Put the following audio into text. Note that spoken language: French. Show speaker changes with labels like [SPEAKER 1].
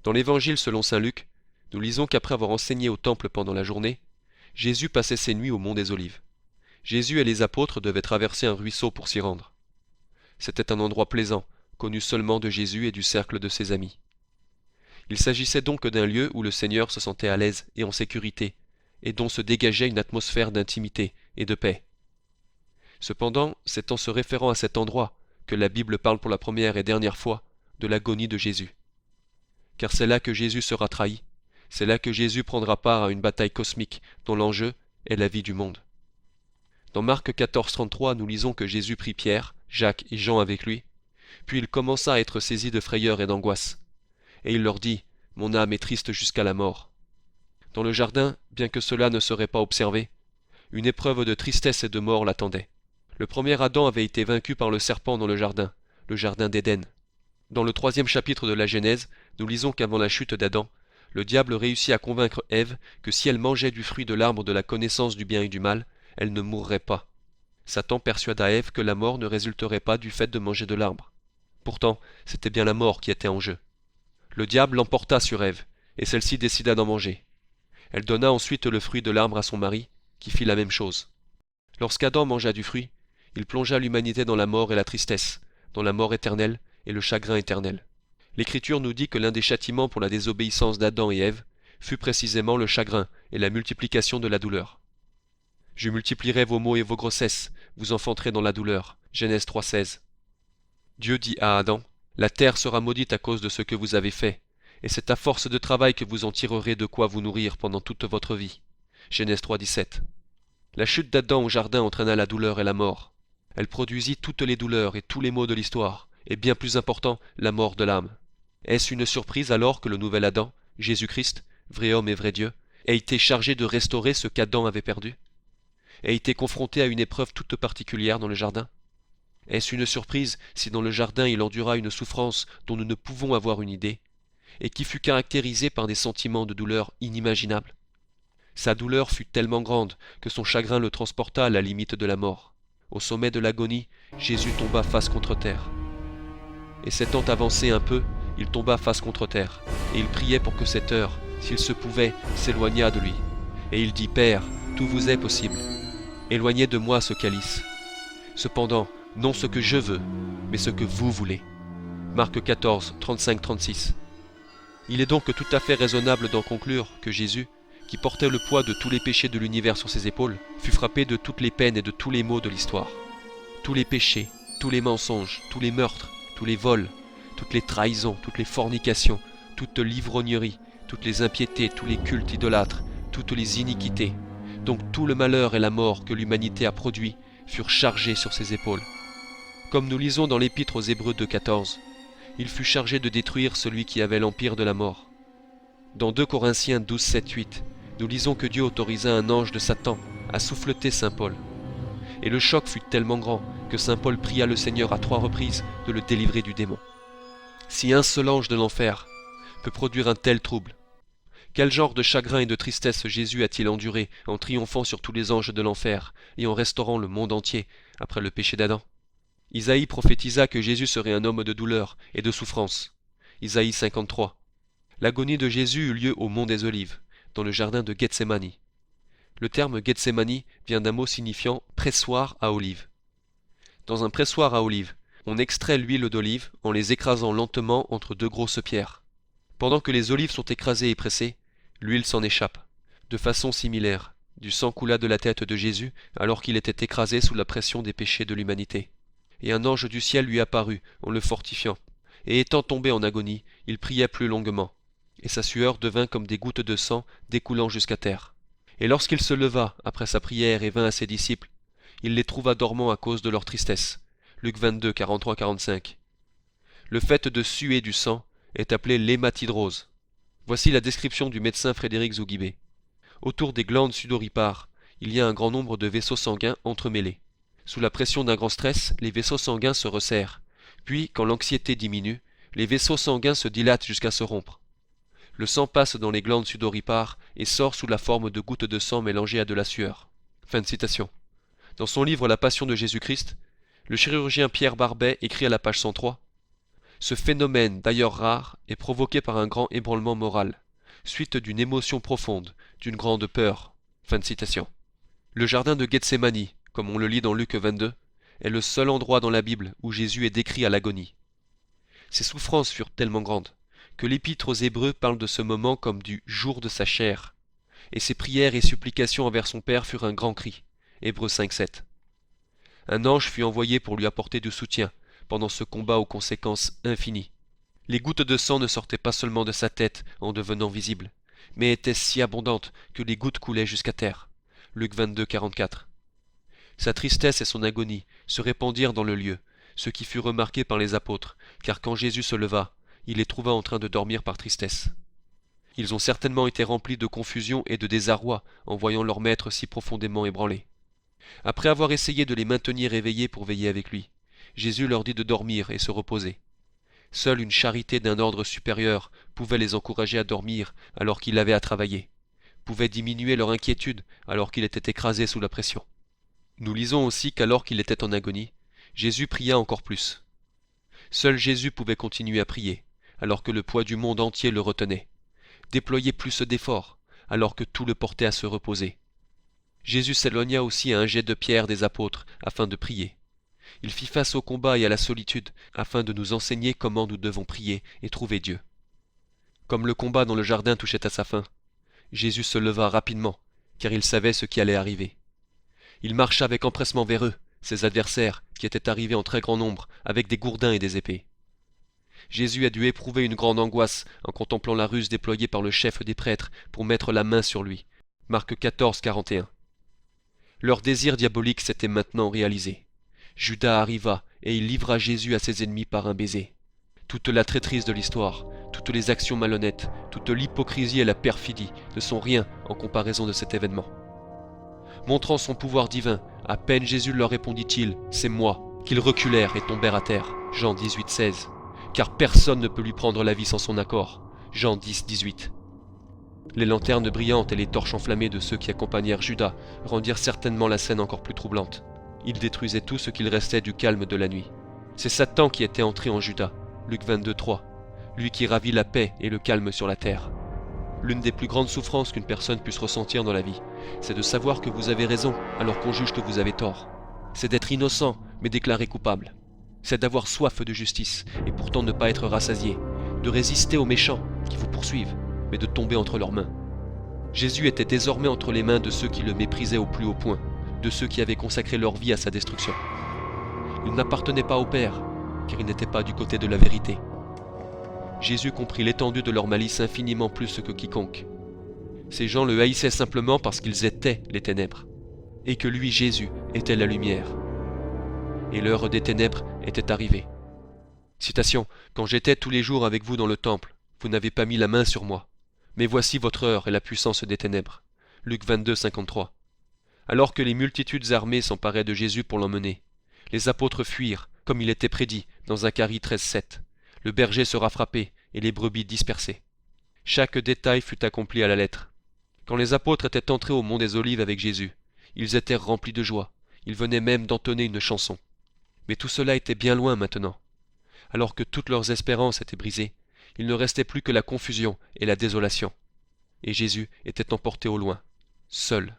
[SPEAKER 1] Dans l'Évangile selon saint Luc, nous lisons qu'après avoir enseigné au temple pendant la journée, Jésus passait ses nuits au mont des Olives. Jésus et les apôtres devaient traverser un ruisseau pour s'y rendre. C'était un endroit plaisant, connu seulement de Jésus et du cercle de ses amis. Il s'agissait donc d'un lieu où le Seigneur se sentait à l'aise et en sécurité, et dont se dégageait une atmosphère d'intimité et de paix. Cependant, c'est en se référant à cet endroit que la Bible parle pour la première et dernière fois de l'agonie de Jésus. Car c'est là que Jésus sera trahi, c'est là que Jésus prendra part à une bataille cosmique dont l'enjeu est la vie du monde. Dans Marc 14,33, nous lisons que Jésus prit Pierre, Jacques et Jean avec lui, puis il commença à être saisi de frayeur et d'angoisse. Et il leur dit, « Mon âme est triste jusqu'à la mort. » Dans le jardin, bien que cela ne serait pas observé, une épreuve de tristesse et de mort l'attendait. Le premier Adam avait été vaincu par le serpent dans le jardin d'Éden. Dans le 3e chapitre de la Genèse, nous lisons qu'avant la chute d'Adam, le diable réussit à convaincre Ève que si elle mangeait du fruit de l'arbre de la connaissance du bien et du mal, elle ne mourrait pas. Satan persuada Ève que la mort ne résulterait pas du fait de manger de l'arbre. Pourtant, c'était bien la mort qui était en jeu. Le diable l'emporta sur Ève, et celle-ci décida d'en manger. Elle donna ensuite le fruit de l'arbre à son mari, qui fit la même chose. Lorsqu'Adam mangea du fruit, il plongea l'humanité dans la mort et la tristesse, dans la mort éternelle et le chagrin éternel. L'Écriture nous dit que l'un des châtiments pour la désobéissance d'Adam et Ève fut précisément le chagrin et la multiplication de la douleur. « Je multiplierai vos maux et vos grossesses, vous enfanterez dans la douleur. » Genèse 3,16. Dieu dit à Adam, « La terre sera maudite à cause de ce que vous avez fait, et c'est à force de travail que vous en tirerez de quoi vous nourrir pendant toute votre vie. » Genèse 3,17. La chute d'Adam au jardin entraîna la douleur et la mort. Elle produisit toutes les douleurs et tous les maux de l'histoire, et bien plus important, la mort de l'âme. Est-ce une surprise alors que le nouvel Adam, Jésus-Christ, vrai homme et vrai Dieu, ait été chargé de restaurer ce qu'Adam avait perdu? Ait été confronté à une épreuve toute particulière dans le jardin? Est-ce une surprise si dans le jardin il endura une souffrance dont nous ne pouvons avoir une idée, et qui fut caractérisée par des sentiments de douleur inimaginables? Sa douleur fut tellement grande que son chagrin le transporta à la limite de la mort. Au sommet de l'agonie, Jésus tomba face contre terre. Et s'étant avancé un peu, il tomba face contre terre, et il priait pour que cette heure, s'il se pouvait, s'éloignât de lui. Et il dit, « Père, tout vous est possible. Éloignez de moi ce calice. Cependant, non ce que je veux, mais ce que vous voulez. » Marc 14, 35-36. Il est donc tout à fait raisonnable d'en conclure que Jésus, qui portait le poids de tous les péchés de l'univers sur ses épaules, fut frappé de toutes les peines et de tous les maux de l'histoire. Tous les péchés, tous les mensonges, tous les meurtres, tous les vols, toutes les trahisons, toutes les fornications, toute l'ivrognerie, toutes les impiétés, tous les cultes idolâtres, toutes les iniquités, donc tout le malheur et la mort que l'humanité a produit, furent chargés sur ses épaules. Comme nous lisons dans l'Épître aux Hébreux 2,14, il fut chargé de détruire celui qui avait l'empire de la mort. Dans 2 Corinthiens 12, 7, 8, nous lisons que Dieu autorisa un ange de Satan à souffleter saint Paul. Et le choc fut tellement grand que saint Paul pria le Seigneur à 3 reprises de le délivrer du démon. Si un seul ange de l'enfer peut produire un tel trouble, quel genre de chagrin et de tristesse Jésus a-t-il enduré en triomphant sur tous les anges de l'enfer et en restaurant le monde entier après le péché d'Adam? Isaïe prophétisa que Jésus serait un homme de douleur et de souffrance. Isaïe 53. L'agonie de Jésus eut lieu au mont des Olives, dans le jardin de Gethsémani. Le terme Gethsémani vient d'un mot signifiant pressoir à olives. Dans un pressoir à olives, on extrait l'huile d'olive en les écrasant lentement entre 2 grosses pierres. Pendant que les olives sont écrasées et pressées, l'huile s'en échappe. De façon similaire, du sang coula de la tête de Jésus alors qu'il était écrasé sous la pression des péchés de l'humanité. Et un ange du ciel lui apparut en le fortifiant. Et étant tombé en agonie, il priait plus longuement. Et sa sueur devint comme des gouttes de sang découlant jusqu'à terre. Et lorsqu'il se leva après sa prière et vint à ses disciples, il les trouva dormants à cause de leur tristesse. Luc 22, 43-45. Le fait de suer du sang est appelé l'hématidrose. Voici la description du médecin Frédéric Zouguibé. Autour des glandes sudoripares, il y a un grand nombre de vaisseaux sanguins entremêlés. Sous la pression d'un grand stress, les vaisseaux sanguins se resserrent. Puis, quand l'anxiété diminue, les vaisseaux sanguins se dilatent jusqu'à se rompre. Le sang passe dans les glandes sudoripares et sort sous la forme de gouttes de sang mélangées à de la sueur. Fin de citation. Dans son livre La Passion de Jésus-Christ, le chirurgien Pierre Barbet écrit à la page 103 « Ce phénomène, d'ailleurs rare, est provoqué par un grand ébranlement moral, suite d'une émotion profonde, d'une grande peur. Fin de citation. Le jardin de Gethsémani, comme on le lit dans Luc 22, est le seul endroit dans la Bible où Jésus est décrit à l'agonie. Ses souffrances furent tellement grandes que l'Épître aux Hébreux parle de ce moment comme du jour de sa chair, et ses prières et supplications envers son Père furent un grand cri. Hébreux 5,7. Un ange fut envoyé pour lui apporter du soutien pendant ce combat aux conséquences infinies. Les gouttes de sang ne sortaient pas seulement de sa tête en devenant visibles, mais étaient si abondantes que les gouttes coulaient jusqu'à terre. Luc 22, 44. Sa tristesse et son agonie se répandirent dans le lieu, ce qui fut remarqué par les apôtres, car quand Jésus se leva, il les trouva en train de dormir par tristesse. Ils ont certainement été remplis de confusion et de désarroi en voyant leur maître si profondément ébranlé. Après avoir essayé de les maintenir éveillés pour veiller avec lui, Jésus leur dit de dormir et se reposer. Seule une charité d'un ordre supérieur pouvait les encourager à dormir alors qu'il avait à travailler, pouvait diminuer leur inquiétude alors qu'il était écrasé sous la pression. Nous lisons aussi qu'alors qu'il était en agonie, Jésus pria encore plus. Seul Jésus pouvait continuer à prier, alors que le poids du monde entier le retenait, déployer plus d'efforts, alors que tout le portait à se reposer. Jésus s'éloigna aussi à un jet de pierre des apôtres, afin de prier. Il fit face au combat et à la solitude, afin de nous enseigner comment nous devons prier et trouver Dieu. Comme le combat dans le jardin touchait à sa fin, Jésus se leva rapidement, car il savait ce qui allait arriver. Il marcha avec empressement vers eux, ses adversaires, qui étaient arrivés en très grand nombre, avec des gourdins et des épées. Jésus a dû éprouver une grande angoisse en contemplant la ruse déployée par le chef des prêtres pour mettre la main sur lui. Marc 14, 41. Leur désir diabolique s'était maintenant réalisé. Judas arriva et il livra Jésus à ses ennemis par un baiser. Toute la traîtrise de l'histoire, toutes les actions malhonnêtes, toute l'hypocrisie et la perfidie ne sont rien en comparaison de cet événement. Montrant son pouvoir divin, à peine Jésus leur répondit-il « C'est moi », qu'ils reculèrent et tombèrent à terre. Jean 18, 16. Car personne ne peut lui prendre la vie sans son accord. Jean 10, 18. Les lanternes brillantes et les torches enflammées de ceux qui accompagnèrent Judas rendirent certainement la scène encore plus troublante. Ils détruisaient tout ce qu'il restait du calme de la nuit. C'est Satan qui était entré en Judas. Luc 22, 3. Lui qui ravit la paix et le calme sur la terre. L'une des plus grandes souffrances qu'une personne puisse ressentir dans la vie, c'est de savoir que vous avez raison alors qu'on juge que vous avez tort. C'est d'être innocent mais déclaré coupable. C'est d'avoir soif de justice et pourtant ne pas être rassasié, de résister aux méchants qui vous poursuivent, mais de tomber entre leurs mains. Jésus était désormais entre les mains de ceux qui le méprisaient au plus haut point, de ceux qui avaient consacré leur vie à sa destruction. Il n'appartenait pas au Père, car il n'était pas du côté de la vérité. Jésus comprit l'étendue de leur malice infiniment plus que quiconque. Ces gens le haïssaient simplement parce qu'ils étaient les ténèbres, et que lui, Jésus, était la lumière. Et l'heure des ténèbres était arrivée. Citation, « Quand j'étais tous les jours avec vous dans le temple, vous n'avez pas mis la main sur moi. Mais voici votre heure et la puissance des ténèbres. » Luc 22, 53. Alors que les multitudes armées s'emparaient de Jésus pour l'emmener, les apôtres fuirent, comme il était prédit, dans Zacharie 13, 7. Le berger sera frappé et les brebis dispersées. Chaque détail fut accompli à la lettre. Quand les apôtres étaient entrés au mont des Olives avec Jésus, ils étaient remplis de joie. Ils venaient même d'entonner une chanson. Mais tout cela était bien loin maintenant. Alors que toutes leurs espérances étaient brisées, il ne restait plus que la confusion et la désolation. Et Jésus était emporté au loin, seul.